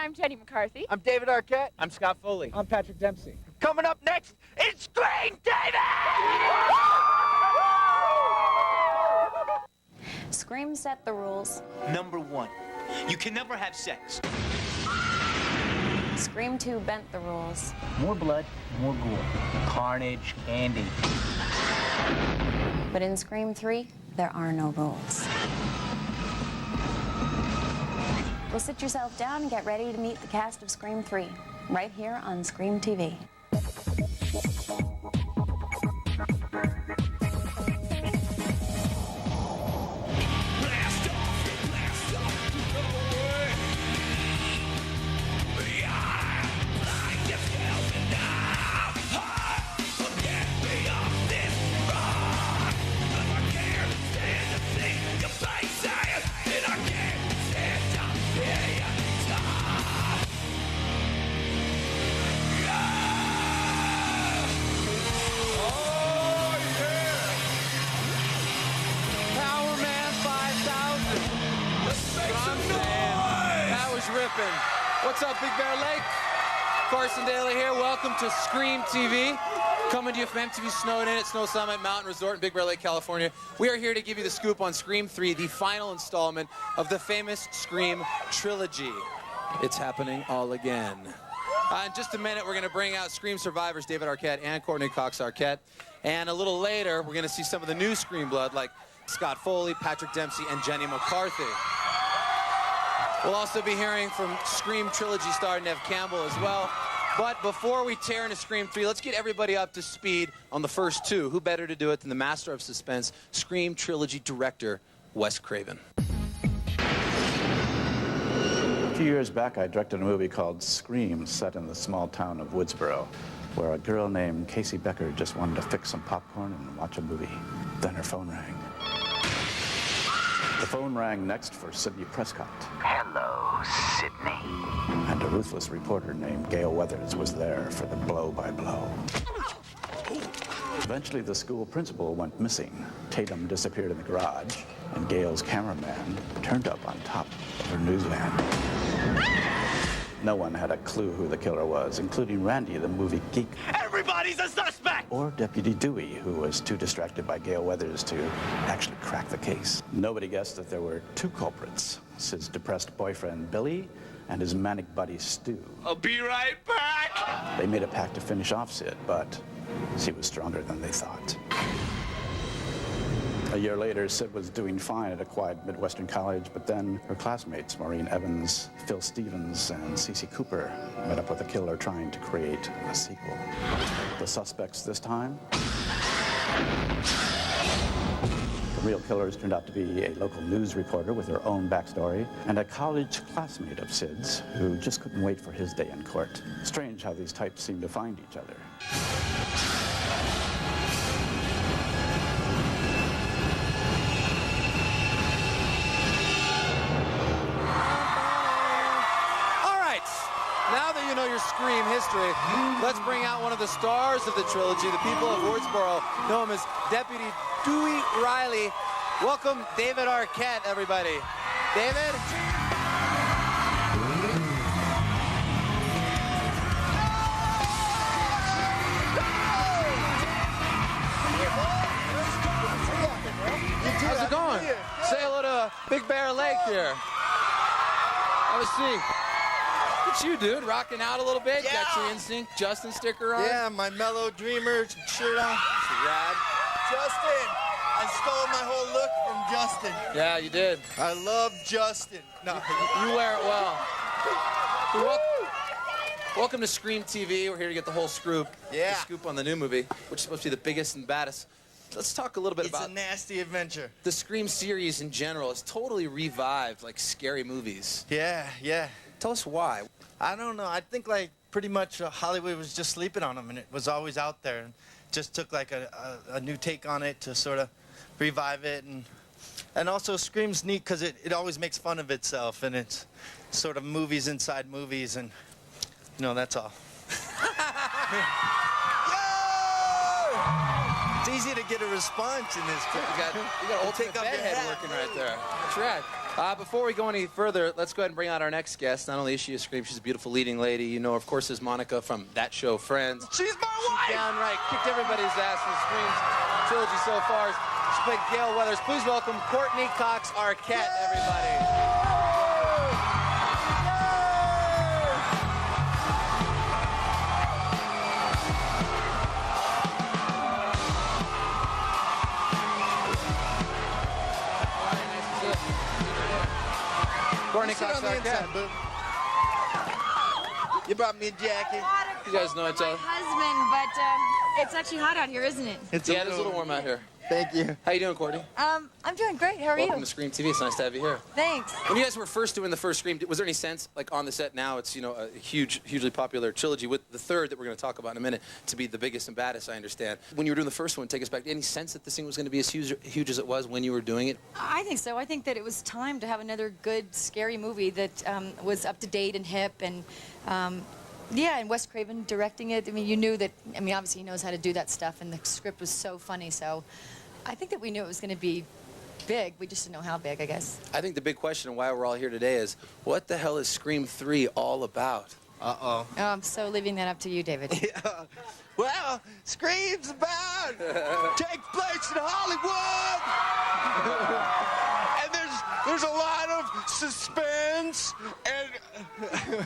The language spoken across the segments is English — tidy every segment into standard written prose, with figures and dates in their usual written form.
I'm Jenny McCarthy. I'm David Arquette. I'm Scott Foley. I'm Patrick Dempsey. Coming up next, it's Scream David! Scream set the rules. Number 1, you can never have sex. Scream 2 bent the rules. More blood, more gore. Carnage, candy. But in Scream 3, there are no rules. Well, sit yourself down and get ready to meet the cast of Scream 3, right here on Scream TV. What's up, Big Bear Lake? Carson Daly here. Welcome to Scream TV. Coming to you from Mtv Snowed at Snow Summit Mountain Resort in Big Bear Lake, California. We are here to give you the scoop on Scream 3, the final installment of the famous Scream trilogy. It's happening all again. In just a minute, we're going to bring out Scream survivors David Arquette and Courtney Cox Arquette. And a little later, we're going to see some of the new Scream blood like Scott Foley, Patrick Dempsey, and Jenny McCarthy. We'll also be hearing from Scream Trilogy star Neve Campbell as well. But before we tear into Scream 3, let's get everybody up to speed on the first two. Who better to do it than the master of suspense, Scream Trilogy director, Wes Craven. A few years back, I directed a movie called Scream, set in the small town of Woodsboro, where a girl named Casey Becker just wanted to fix some popcorn and watch a movie. Then her phone rang. The phone rang next for Sidney Prescott. Hello, Sidney. And a ruthless reporter named Gail Weathers was there for the blow-by-blow. Eventually, the school principal went missing. Tatum disappeared in the garage, and Gail's cameraman turned up on top of her newsvan. No one had a clue who the killer was, including Randy, the movie geek. Everybody's a suspect! Or Deputy Dewey, who was too distracted by Gail Weathers to actually crack the case. Nobody guessed that there were two culprits, Sid's depressed boyfriend, Billy, and his manic buddy, Stu. I'll be right back! They made a pact to finish off Sid, but she was stronger than they thought. A year later, Sid was doing fine at a quiet Midwestern college, but then her classmates, Maureen Evans, Phil Stevens, and Cece Cooper, met up with the killer trying to create a sequel. The suspects this time? The real killers turned out to be a local news reporter with her own backstory and a college classmate of Sid's who just couldn't wait for his day in court. Strange how these types seem to find each other. Now that you know your Scream history, let's bring out one of the stars of the trilogy. The people of Woodsboro know him as Deputy Dewey Riley. Welcome, David Arquette, everybody. David? How's it going? Say hello to Big Bear Lake here. Have a seat. Look at you, dude, rocking out a little bit. Yeah. Got your NSYNC Justin sticker on. Yeah, my Mellow Dreamer shirt on. Rad. Justin! I stole my whole look from Justin. Yeah, you did. I love Justin. No. You wear it well. Welcome to Scream TV. We're here to get the whole scoop. Yeah. The scoop on the new movie, which is supposed to be the biggest and baddest. Let's talk a little bit about It's a nasty adventure. the Scream series in general. It's totally revived like scary movies. Yeah, yeah. Tell us why. I don't know. I think like pretty much Hollywood was just sleeping on them, and it was always out there, and just took like a new take on it to sort of revive it, and also Scream's neat because it always makes fun of itself, and it's sort of movies inside movies, and you know, that's all. It's easy to get a response in this. You got ultimate Take off your bedhead hat. working right there. That's right. Before we go any further, let's go ahead and bring out our next guest. Not only is she a Scream, she's a beautiful leading lady. You know, of course, is Monica from that show, Friends. She's my wife! She's downright kicked everybody's ass in Scream's trilogy so far. She played Gail Weathers. Please welcome Courtney Cox Arquette, everybody. Courtney Cox Arquette. You brought me a jacket. You guys know each other. My husband, but it's actually hot out here, isn't it? It's Yeah, it's a little warm out here. Thank you. How you doing, Courtney? I'm doing great. How are Welcome you? to Scream TV. It's nice to have you here. Thanks. When you guys were first doing the first Scream, was there any sense, like on the set now, it's, you know, a hugely popular trilogy with the third that we're going to talk about in a minute to be the biggest and baddest, I understand. When you were doing the first one, take us back, any sense that this thing was going to be as huge as it was when you were doing it? I think so. I think that it was time to have another good, scary movie that was up to date and hip and. Yeah, and Wes Craven directing it. I mean, you knew that, I mean, obviously he knows how to do that stuff, and the script was so funny, so I think that we knew it was going to be big. We just didn't know how big, I guess. I think the big question and why we're all here today is, what the hell is Scream 3 all about? Uh-oh. Oh, I'm so leaving that up to you, David. Yeah. Well, Scream's about takes place in Hollywood. And there's a lot of suspense and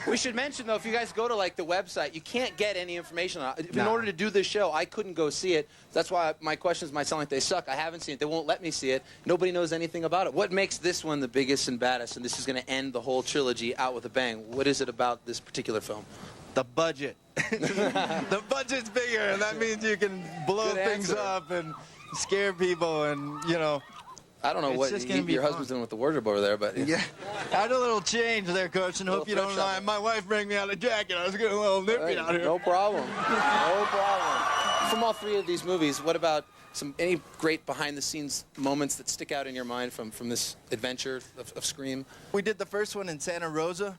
We should mention, though, if you guys go to, like, the website, you can't get any information on it. In No. order to do this show, I couldn't go see it. That's why my questions might sound like they suck. I haven't seen it. They won't let me see it. Nobody knows anything about it. What makes this one the biggest and baddest, and this is going to end the whole trilogy out with a bang? What is it about this particular film? the budget. The budget's bigger, and that means you can blow Good things answer. up and scare people, and you know. I don't know It's what just gonna be your fun. husband's doing with the wardrobe over there, but Yeah, add a little change there, Coach, and hope you Little don't thrift mind. shop. My wife bring me out a jacket. I was getting a little nippy Hey, out here. no problem. No problem. From all three of these movies, what about any great behind-the-scenes moments that stick out in your mind from this adventure of Scream? We did the first one in Santa Rosa,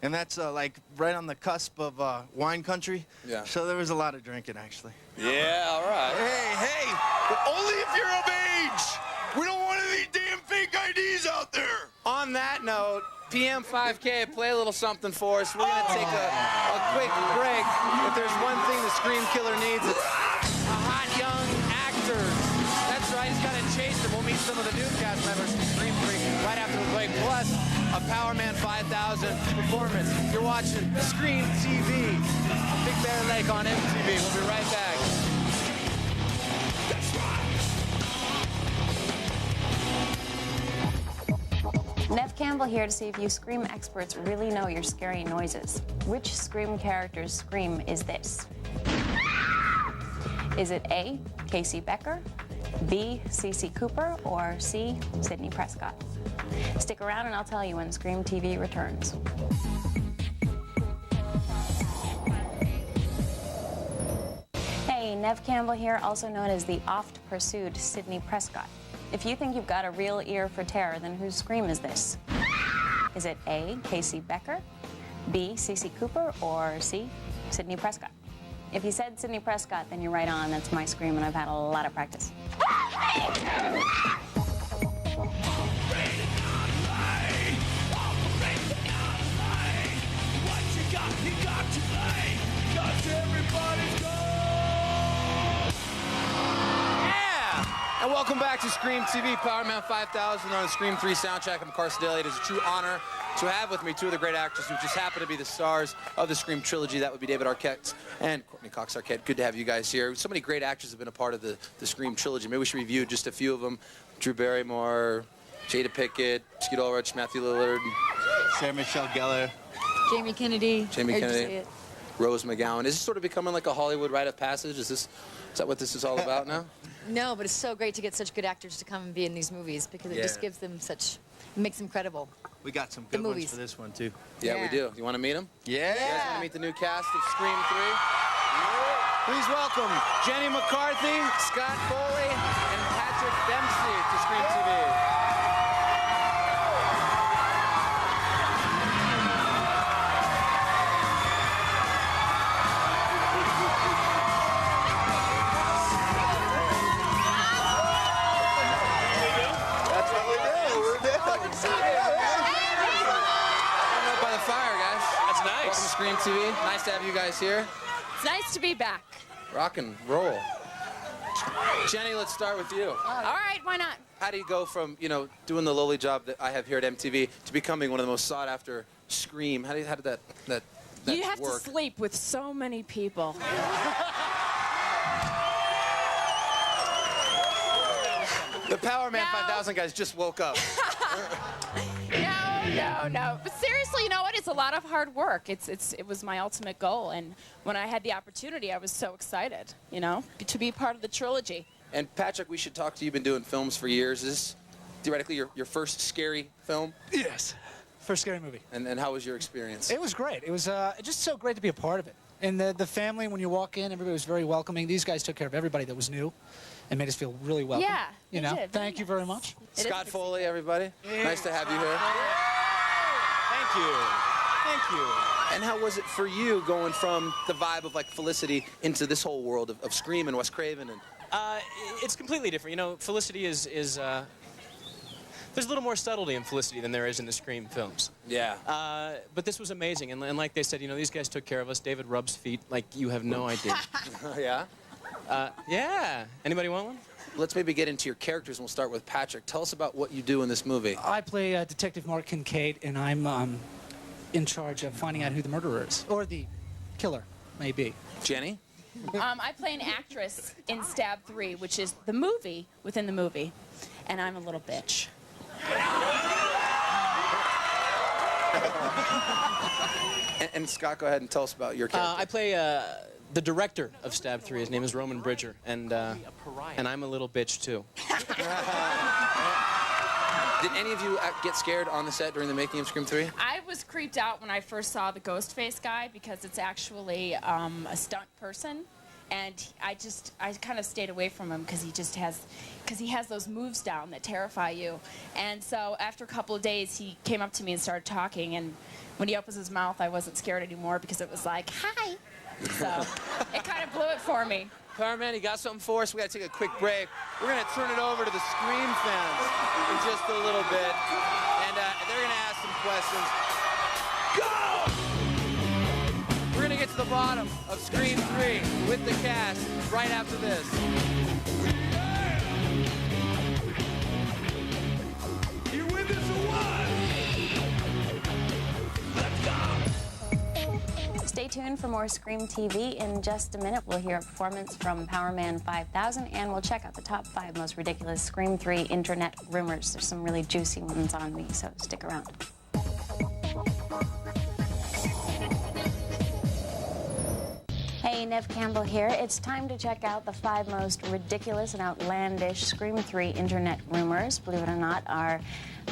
and that's like right on the cusp of wine country. Yeah. So there was a lot of drinking, actually. Yeah, all right. Hey, but only if you're of age. We don't want any damn fake IDs out there. On that note, PM 5K, play a little something for us. We're going to take a quick break. If there's one thing the Scream Killer needs, it's a hot young actor. That's right, he's got to chase him. We'll meet some of the new cast members from Scream 3 right after the break, plus a Power Man 5000 performance. You're watching Scream TV. Big Bear Lake on MTV. We'll be right back. Nev Campbell here to see if you Scream experts really know your scary noises. Which Scream character's scream is this? Is it A, Casey Becker, B, CeCe Cooper, or C, Sidney Prescott? Stick around and I'll tell you when Scream TV returns. Hey, Nev Campbell here, also known as the oft-pursued Sidney Prescott. If you think you've got a real ear for terror, then whose scream is this? Is it A, Casey Becker, B, CeCe Cooper, or C, Sidney Prescott? If you said Sidney Prescott, then you're right on. That's my scream, and I've had a lot of practice. And welcome back to Scream TV, Power Man 5000 on the Scream 3 soundtrack. I'm Carson Daly. It is a true honor to have with me two of the great actors who just happen to be the stars of the Scream trilogy. That would be David Arquette and Courtney Cox Arquette. Good to have you guys here. So many great actors have been a part of the Scream trilogy. Maybe we should review just a few of them. Drew Barrymore, Jada Pinkett, Skeet Ulrich, Matthew Lillard, Sarah Michelle Gellar. Jamie Kennedy. Jamie Heard you Kennedy. say it. Rose McGowan. Is this sort of becoming like a Hollywood rite of passage? Is that what this is all about now? No, but it's so great to get such good actors to come and be in these movies because it just gives them makes them credible. We got some good ones movies. for this one, too. Yeah, we Yeah. do. You want to meet them? Yeah. You guys want to meet the new cast of Scream 3? Please welcome Jenny McCarthy, Scott Foley, and Patrick Dempsey to Scream TV. That's what we do. fire, guys. That's Welcome nice. to Scream TV. Nice to have you guys here. It's nice to be back. Rock and roll. Jenny, let's start with you. All right, why not? How do you go from, you know, doing the lowly job that I have here at MTV to becoming one of the most sought-after Scream? How did that You have work? to sleep with so many people. The Power Man No. 5000 guys just woke up. No. But seriously, you know what? It's a lot of hard work. It was my ultimate goal, and when I had the opportunity, I was so excited, you know, to be part of the trilogy. And Patrick, we should talk to you. You've been doing films for years. Is this theoretically your first scary film? Yes. First scary movie. And how was your experience? It was great. It was just so great to be a part of it. And the family, when you walk in, everybody was very welcoming. These guys took care of everybody that was new and made us feel really welcome. Yeah, You they know? did. Thank you very much. Scott Foley, everybody. Nice to have you here. Thank you. Thank you. And how was it for you going from the vibe of like Felicity into this whole world of Scream and Wes Craven? And It's completely different. You know, Felicity is there's a little more subtlety in Felicity than there is in the Scream films. yeah. But this was amazing, and like they said, you know, these guys took care of us. David rubs feet like you have no idea. Yeah. Yeah. Anybody want one? Let's maybe get into your characters, and we'll start with Patrick. Tell us about what you do in this movie. I play Detective Mark Kincaid, and I'm in charge of finding out who the murderer is, or the killer may be. Jenny? I play an actress in Stab 3, which is the movie within the movie, and I'm a little bitch. And Scott, go ahead and tell us about your character. I play the director of Stab 3. His name is Roman Bridger, and I'm a little bitch too. Did any of you get scared on the set during the making of Scream 3? I was creeped out when I first saw the Ghostface guy because it's actually a stunt person, and I kind of stayed away from him because he has those moves down that terrify you. And so after a couple of days, he came up to me and started talking, and when he opens his mouth, I wasn't scared anymore because it was like, hi. So it kind of blew it for me. Power Man, you got something for us? We got to take a quick break. We're going to turn it over to the Scream fans in just a little bit, and they're going to ask some questions. Go! We're going to get to the bottom of Scream 3 with the cast right after this. You win this award! Let's go! Stay tuned for more Scream TV. In just a minute, we'll hear a performance from Power Man 5000, and we'll check out the top 5 most ridiculous Scream 3 internet rumors. There's some really juicy ones on me, so stick around. Hey, Nev Campbell here. It's time to check out the 5 most ridiculous and outlandish Scream 3 internet rumors. Believe it or not, our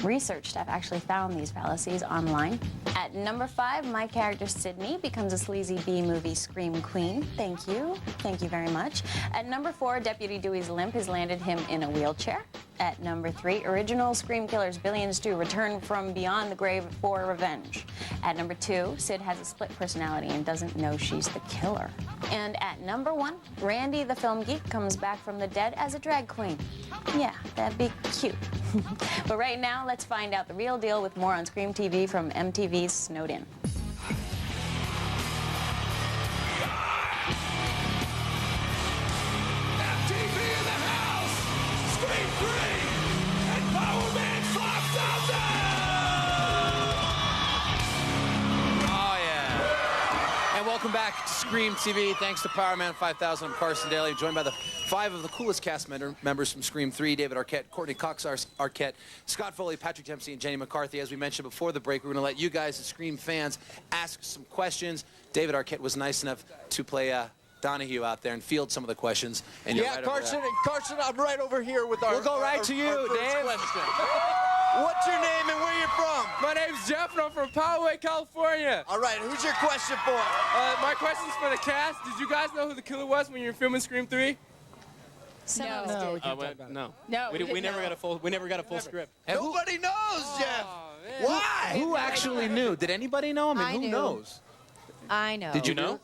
research staff actually found these fallacies online. At number 5, my character Sydney becomes a sleazy B-movie Scream queen. Thank you. Thank you very much. At number 4, Deputy Dewey's limp has landed him in a wheelchair. At number 3, original Scream killers Billy and Stu return from beyond the grave for revenge. At number 2, Sid has a split personality and doesn't know she's the killer. And at number 1, Randy the film geek comes back from the dead as a drag queen. Yeah, that'd be cute. But right now, let's find out the real deal with more on Scream TV from MTV's Snowed In. MTV in the house! Scream 3! And Power Man 5000! Oh, yeah. And welcome back to Scream TV. Thanks to Power Man 5000. I'm Carson Daly, joined by the 5 of the coolest cast members from Scream 3, David Arquette, Courtney Cox Arquette, Scott Foley, Patrick Dempsey, and Jenny McCarthy. As we mentioned before the break, we're going to let you guys, the Scream fans, ask some questions. David Arquette was nice enough to play Donahue out there and field some of the questions. And you're right over there. Carson, I'm right over here with our. We'll go right to you, Dave. What's your name and where you from? My name's Jeff, and I'm from Poway, California. All right, who's your question for? My question's for the cast. Did you guys know who the killer was when you were filming Scream 3? Some No. of us No, did. we can't talk about it. No. No, We didn't never know. got a full script. Nobody knows, Jeff. Why? Who actually knew? Did anybody know? I mean, I who knew. knows? I know. Did you know?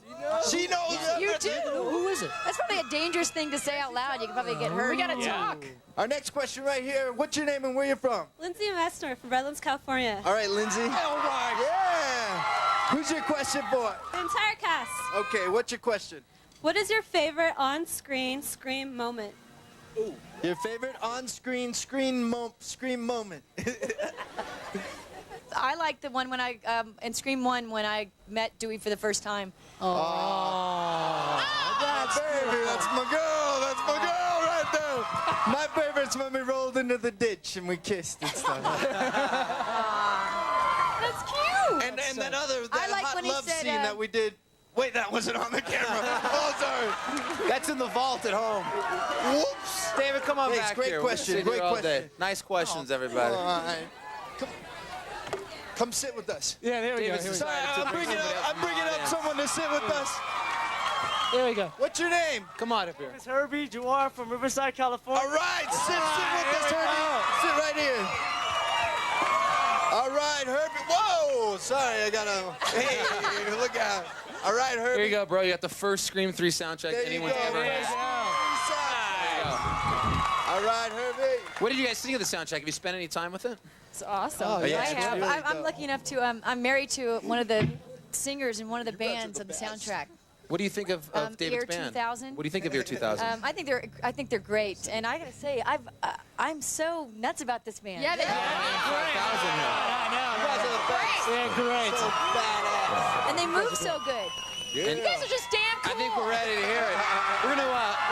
She knows You everything. do. Who is it? That's probably a dangerous thing to say out loud. You can probably get hurt. We gotta talk. Our next question right here. What's your name and where you from? Lindsay Messner from Redlands, California. All right, Lindsay. All right. Yeah. Who's your question for? The entire cast. Okay, what's your question? What is your favorite on-screen scream moment? Ooh. Your favorite on-screen scream moment? I like the one when I, in Scream 1, when I met Dewey for the first time. Oh. Baby, that's my girl. That's my girl right there. My favorite's when we rolled into the ditch and we kissed and stuff. That's cute. And that other, I that like hot when he love said, scene that we did. Wait, that wasn't on the camera. Oh, sorry. That's in the vault at home. Whoops. David, come on Thanks, back great here. question. We'll sit Great here all question. day. Nice questions, everybody. All right. Come sit with us. Yeah, there we David's go. decided to I'm bringing up someone to sit with us. There we go. What's your name? Come on up here. It's Herbie Juar from Riverside, California. All right, sit with us, Herbie. Sit right here. All right, Herbie. Whoa, sorry, I gotta. Hey, look out. All right, Herbie. Here you go, bro. You got the first Scream 3 soundtrack anyone's ever had. All right, Herbie. What did you guys think of the soundtrack? Have you spent any time with it? It's awesome. Oh, yeah, I it's have. really I'm dope. lucky enough to, I'm married to one of the singers in one of the bands on the soundtrack. What do you think of David's Year band? 2000. What do you think of Year 2000? I think they're great, and I gotta say, I'm so nuts about this band. Yeah, they are. Yeah, great. So badass. And they move so good. Yeah. You guys are just damn cool. I think we're ready to hear it. We're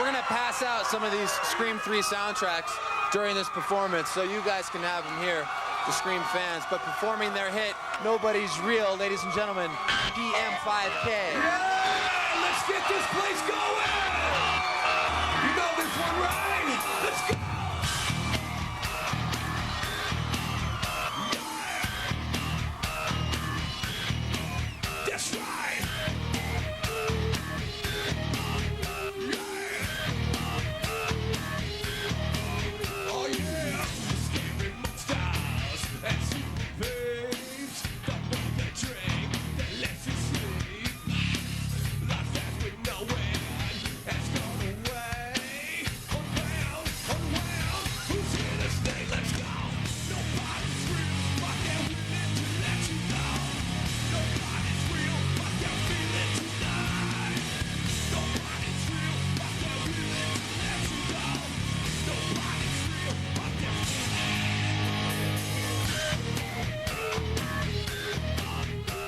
gonna pass out some of these Scream 3 soundtracks during this performance, so you guys can have them here, the Scream fans. But performing their hit, "Nobody's Real," ladies and gentlemen, DM5K. Yeah, let's get this place going. You know this one, right? Let's go. That's right. Oh yeah, scary monsters and super babes. Don't know the drink that lets you sleep. Life that we know when has gone away. Unwound, who's here to stay? Let's go. Nobody's real, but they're willing to let you know. Nobody's real, but they're feeling tonight. Nobody's real, but they're willing to let you know. Nobody's real, but they're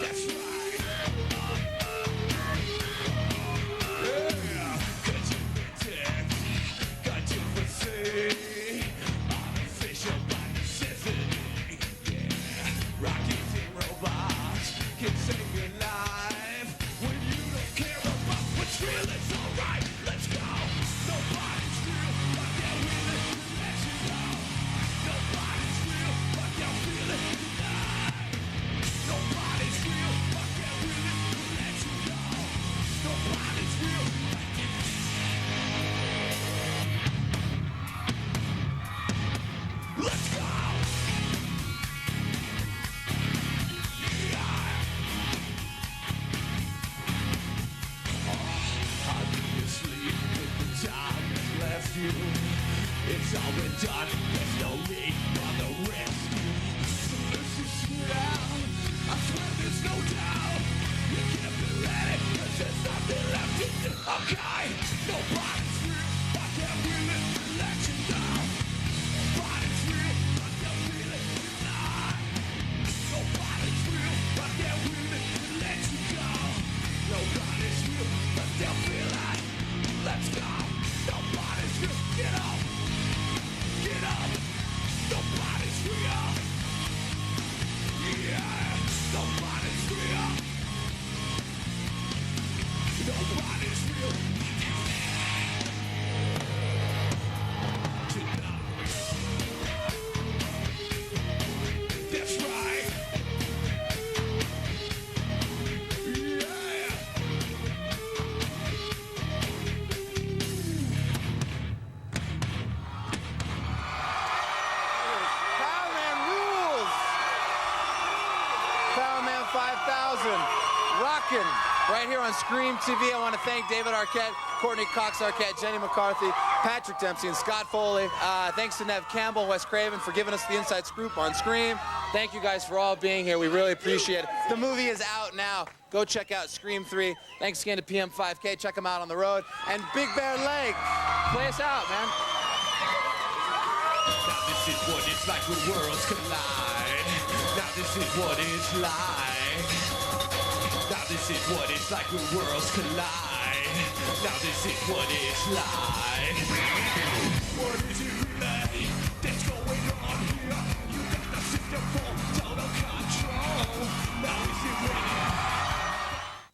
That's right. Yeah. Could you protect? Could you foresee? Artificial by necessity. Yeah. Rockets and robots can save your life. When you don't care about what's real, it's alright. Let's go. Nobody's real, but they're willing to let you know. Nobody's real, but they're feeling tonight. Nobody's real, but they're willing to let you know. Nobody's real, but let's go. How do you sleep with the time that's left you? It's all been done, there's no need for the rescue. So let's just sit down, I swear there's no doubt. You can't be ready, 'cause there's nothing left to do. Okay, nobody's real, but they're willing to let you know. Nobody's real, but they're feeling tonight. Nobody's real, but they're willing to let you go. Nobody's real, but they'll feel it. Let's go. Nobody's real. Get up. Get up. Nobody's real. Yeah. Nobody's real. Nobody's real. That's right. Yeah. Powerman rules! Powerman 5000, rocking right here on Scream TV. I want to thank David Arquette, Courtney Cox Arquette, Jenny McCarthy, Patrick Dempsey, and Scott Foley. Thanks to Nev Campbell and Wes Craven for giving us the inside scoop on Scream. Thank you guys for all being here. We really appreciate it. The movie is out now. Go check out Scream 3. Thanks again to PM5K. Check them out on the road. And Big Bear Lake, play us out, man. Now this is what it's like when worlds collide. Now this is what it's like. Now this is what it's like when worlds collide. Now this is what it's like. What is it